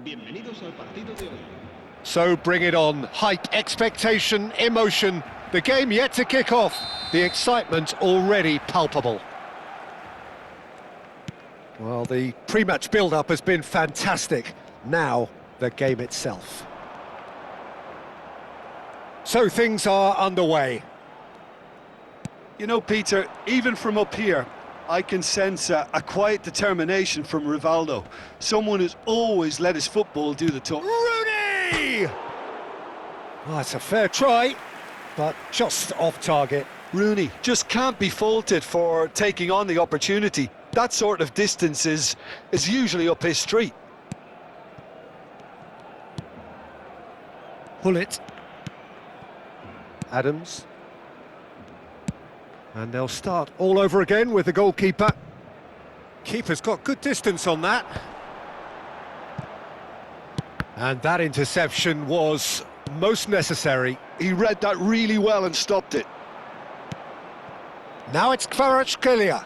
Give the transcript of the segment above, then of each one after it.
Bienvenidos al partido de hoy. So bring it on. Hype, expectation, emotion. The game yet to kick off. The excitement already palpable. Well, the pre-match build-up has been fantastic. Now, the game itself. So things are underway. You know, Peter, even from up here, I can sense a quiet determination from Rivaldo. Someone who's always let his football do the talk. Rooney! Well, that's a fair try, but just off target. Rooney just can't be faulted for taking on the opportunity. That sort of distance is usually up his street. Pull it. Adams. And they'll start all over again with the goalkeeper. Keeper's got good distance on that. And that interception was most necessary. He read that really well and stopped it. Now it's Kvaratskhelia.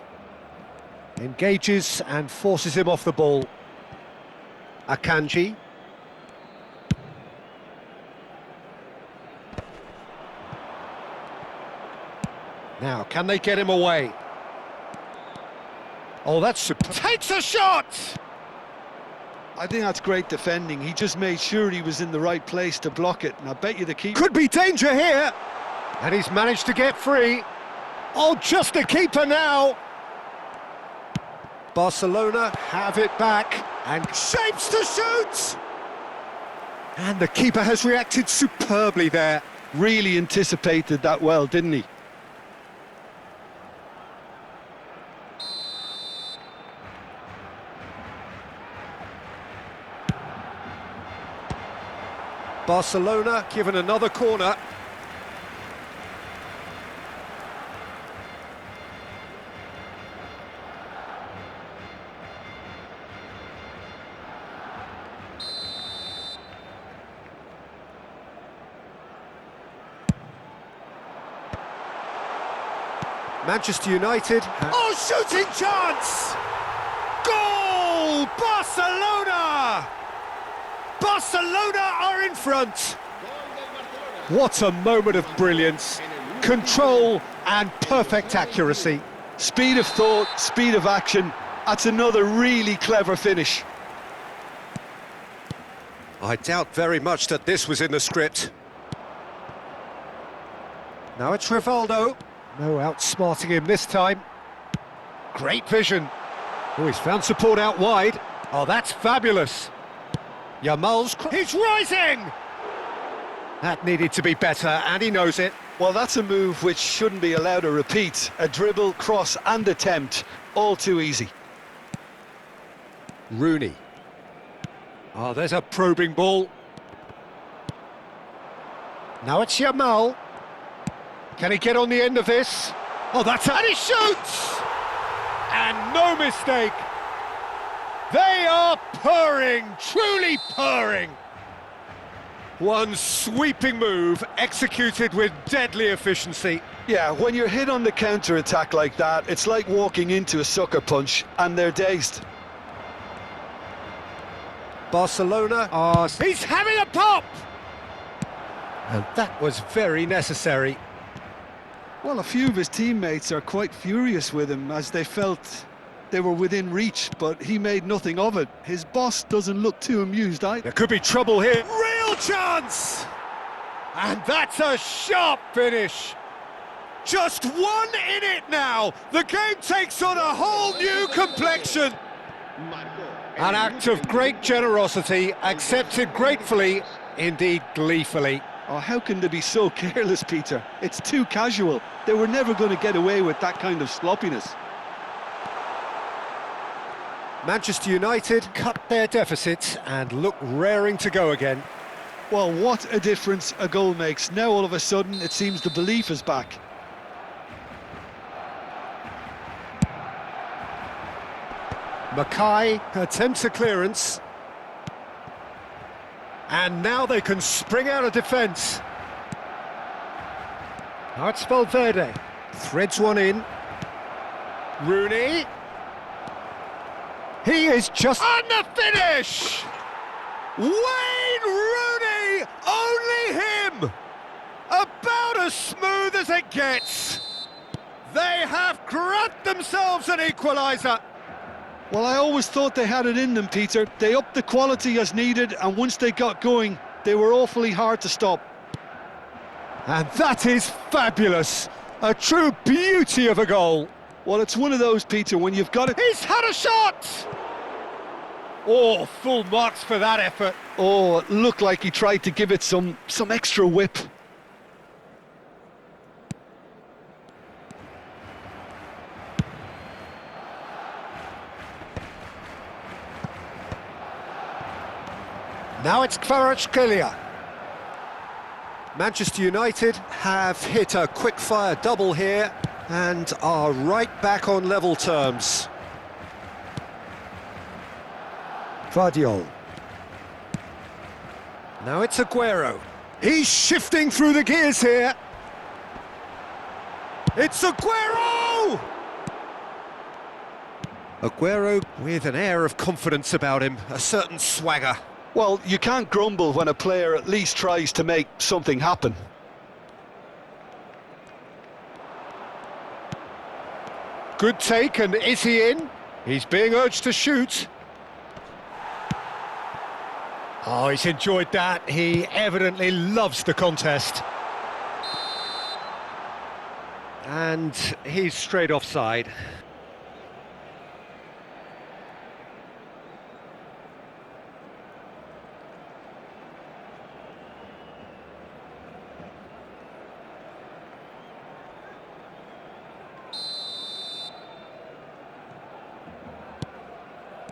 Engages and forces him off the ball. Akanji. Now, can they get him away? Oh, that's super. Takes a shot! I think that's great defending. He just made sure he was in the right place to block it, and I bet you the keeper... Could be danger here! And he's managed to get free. Oh, just a keeper now! Barcelona have it back, and shapes to shoot! And the keeper has reacted superbly there. Really anticipated that well, didn't he? Barcelona given another corner. Manchester United. Oh, shooting chance! Goal! Barcelona! Barcelona are in front. What a moment of brilliance, control and perfect accuracy. Speed of thought, speed of action. That's another really clever finish. I doubt very much that this was in the script. Now it's Rivaldo. No outsmarting him this time. Great vision. Oh, he's found support out wide. Oh, that's fabulous. Yamal's... He's rising! That needed to be better, and he knows it. Well, that's a move which shouldn't be allowed to repeat. A dribble, cross and attempt, all too easy. Rooney. Oh, there's a probing ball. Now it's Yamal. Can he get on the end of this? Oh, that's... And he shoots! And no mistake! They are purring, truly purring. One sweeping move executed with deadly efficiency. Yeah, when you're hit on the counter-attack like that, it's like walking into a sucker punch, and they're dazed. Barcelona are... He's having a pop! And that was very necessary. Well, a few of his teammates are quite furious with him as they felt they were within reach, but he made nothing of it. His boss doesn't look too amused either. There could be trouble here. Real chance! And that's a sharp finish. Just one in it now. The game takes on a whole new complexion. An act of great generosity, accepted gratefully, indeed gleefully. Oh, how can they be so careless, Peter? It's too casual. They were never going to get away with that kind of sloppiness. Manchester United cut their deficit and look raring to go again. Well, what a difference a goal makes. Now all of a sudden it seems the belief is back. Mackay attempts a clearance. And now they can spring out of defence. Now it's Valverde. Threads one in. Rooney. He is just... on the finish! Wayne Rooney! Only him! About as smooth as it gets. They have grabbed themselves an equaliser. Well, I always thought they had it in them, Peter. They upped the quality as needed, and once they got going, they were awfully hard to stop. And that is fabulous. A true beauty of a goal. Well, it's one of those, Peter, when you've got it... He's had a shot! Oh, full marks for that effort. Oh, it looked like he tried to give it some extra whip. Now it's Kvaratskhelia. Manchester United have hit a quick-fire double here and are right back on level terms. Vardiol. Now it's Aguero. He's shifting through the gears here. It's Aguero! Aguero with an air of confidence about him, a certain swagger. Well, you can't grumble when a player at least tries to make something happen. Good take, and is he in? He's being urged to shoot. Oh, he's enjoyed that. He evidently loves the contest. And he's straight offside.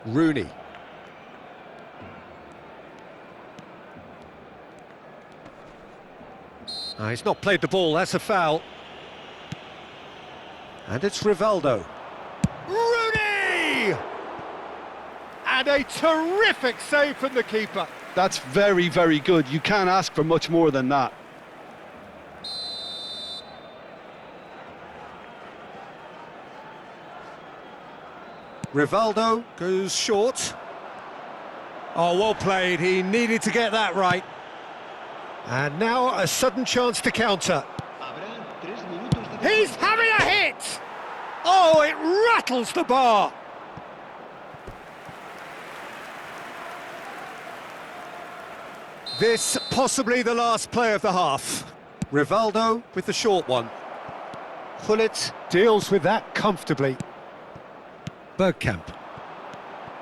Rooney. He's not played the ball, that's a foul. And it's Rivaldo. Rooney! And a terrific save from the keeper. That's very, very good. You can't ask for much more than that. Rivaldo goes short. Oh, well played. He needed to get that right. And now a sudden chance to counter. He's having a hit! Oh, it rattles the bar. This possibly the last play of the half. Rivaldo with the short one. Gullit deals with that comfortably. Bergkamp.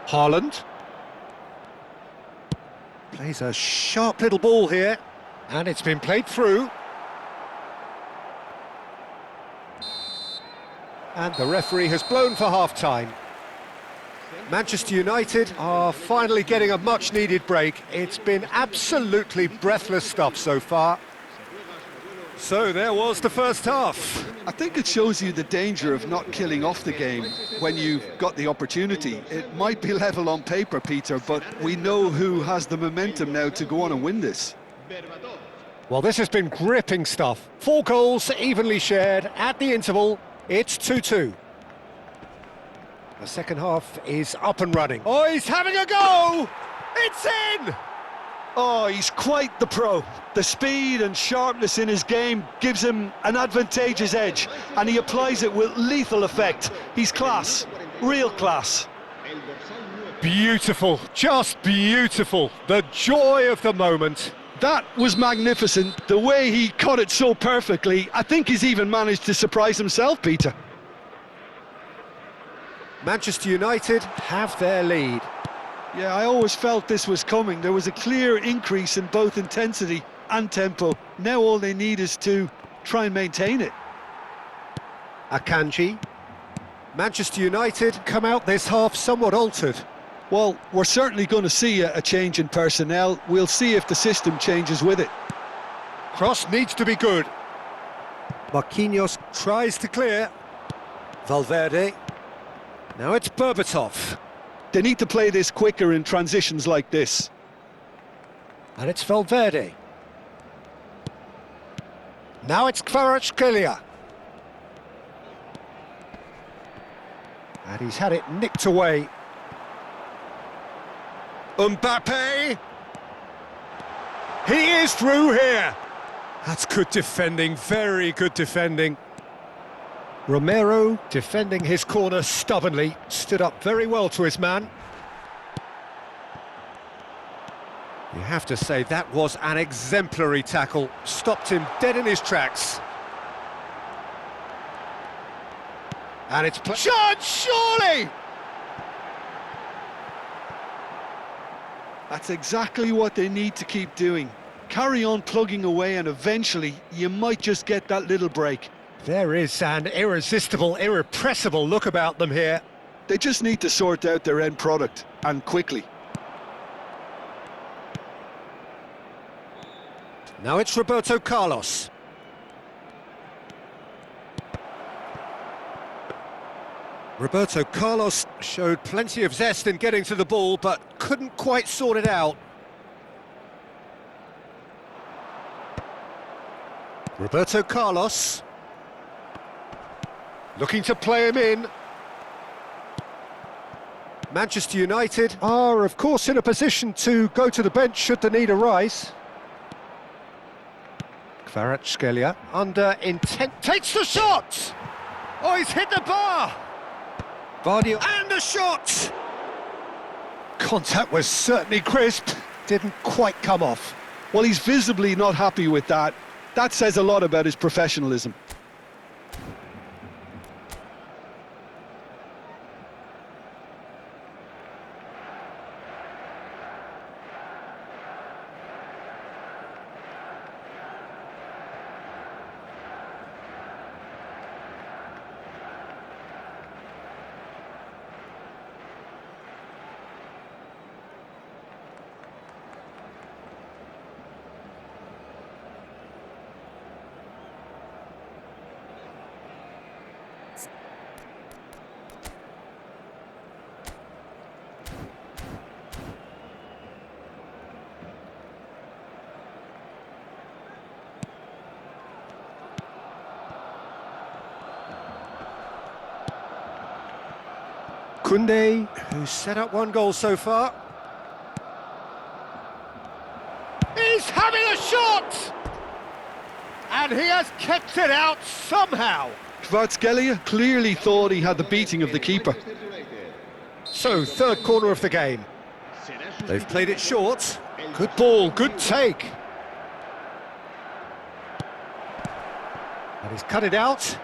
Haaland. Plays a sharp little ball here. And it's been played through. And the referee has blown for half-time. Manchester United are finally getting a much-needed break. It's been absolutely breathless stuff so far. So there was the first half. I think it shows you the danger of not killing off the game when you've got the opportunity. It might be level on paper, Peter, but we know who has the momentum now to go on and win this. Well, this has been gripping stuff. 4 goals evenly shared at the interval. It's 2-2. The second half is up and running. Oh, he's having a go! It's in! Oh, he's quite the pro. The speed and sharpness in his game gives him an advantageous edge, and he applies it with lethal effect. He's class, real class. Beautiful, just beautiful. The joy of the moment. That was magnificent. The way he caught it so perfectly, I think he's even managed to surprise himself, Peter. Manchester United have their lead. Yeah, I always felt this was coming. There was a clear increase in both intensity and tempo. Now all they need is to try and maintain it. Akanji. Manchester United come out this half somewhat altered. Well, we're certainly going to see a change in personnel. We'll see if the system changes with it. Cross needs to be good. Marquinhos tries to clear. Valverde. Now it's Berbatov. They need to play this quicker in transitions like this. And it's Valverde. Now it's Kvaratskhelia. And he's had it nicked away. Mbappe! He is through here. That's good defending, very good defending. Romero defending his corner stubbornly, stood up very well to his man. You have to say that was an exemplary tackle, stopped him dead in his tracks. And it's shot, surely! That's exactly what they need to keep doing. Carry on plugging away and eventually you might just get that little break. There is an irresistible, irrepressible look about them here. They just need to sort out their end product, and quickly. Now it's Roberto Carlos. Roberto Carlos showed plenty of zest in getting to the ball, but couldn't quite sort it out. Roberto Carlos. Looking to play him in. Manchester United are, of course, in a position to go to the bench should the need arise. Kvaratskhelia under intent, takes the shot! Oh, he's hit the bar! Vardy, and the shot! Contact was certainly crisp, didn't quite come off. Well, he's visibly not happy with that. That says a lot about his professionalism. Koundé, who's set up one goal so far. He's having a shot! And he has kept it out somehow. Kvaratskhelia clearly thought he had the beating of the keeper. So, third corner of the game. They've played it short. Good ball, good take. And he's cut it out.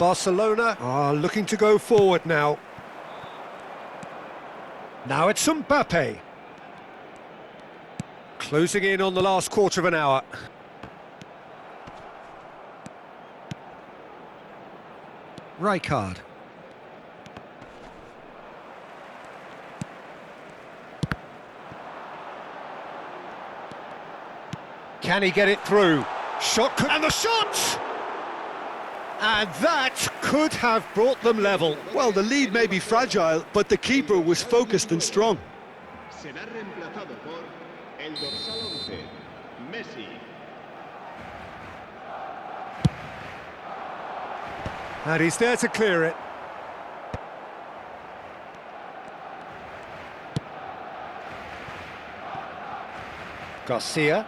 Barcelona are looking to go forward now. Now it's Mbappe. Closing in on the last quarter of an hour. Rijkaard. Can he get it through? Shot, and the shot! And that could have brought them level. Well, the lead may be fragile, but the keeper was focused and strong. Será reemplazado por el dorsal 11, Messi. And he's there to clear it. Garcia.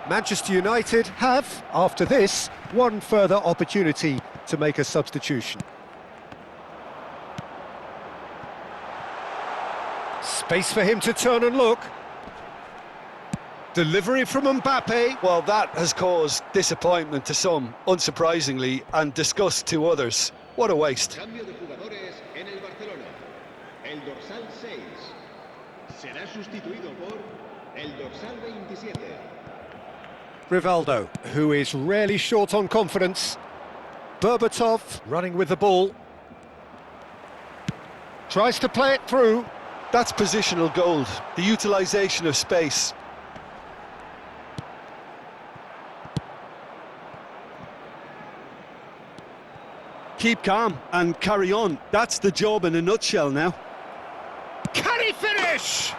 Manchester United have, after this, one further opportunity to make a substitution. Space for him to turn and look. Delivery from Mbappe. Well, that has caused disappointment to some, unsurprisingly, and disgust to others. What a waste. Cambio de jugadores en el Barcelona. El dorsal 6 será sustituido por el dorsal 27. Rivaldo, who is rarely short on confidence. Berbatov running with the ball. Tries to play it through. That's positional gold, the utilisation of space. Keep calm and carry on. That's the job in a nutshell now. Can he finish?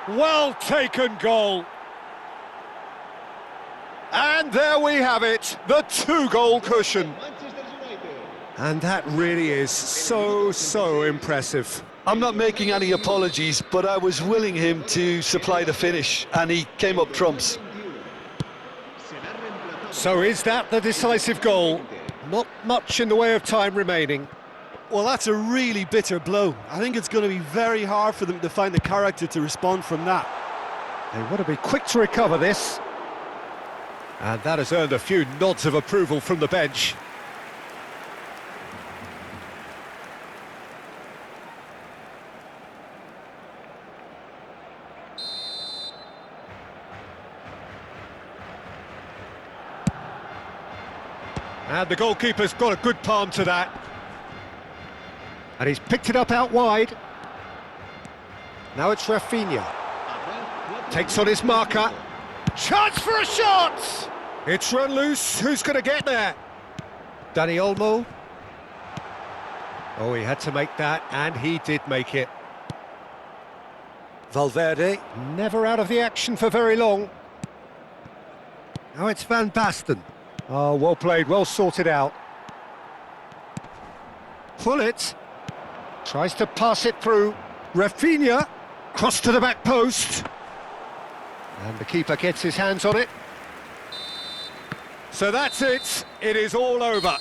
Well taken goal. And there we have it, the two-goal cushion. Manchester United. And that really is so impressive. I'm not making any apologies, but I was willing him to supply the finish, and he came up trumps. So is that the decisive goal? Not much in the way of time remaining. Well, that's a really bitter blow. I think it's going to be very hard for them to find the character to respond from that. They want to be quick to recover this. And that has earned a few nods of approval from the bench. And the goalkeeper's got a good palm to that. And he's picked it up out wide. Now it's Rafinha. Takes on his marker. Chance for a shot! It's run loose. Who's going to get there? Dani Olmo. Oh, he had to make that, and he did make it. Valverde, never out of the action for very long. Now it's Van Basten. Oh, well played, well sorted out. Pullet tries to pass it through. Rafinha, cross to the back post. And the keeper gets his hands on it. So that's it, it is all over.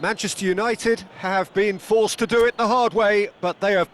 Manchester United have been forced to do it the hard way, but they have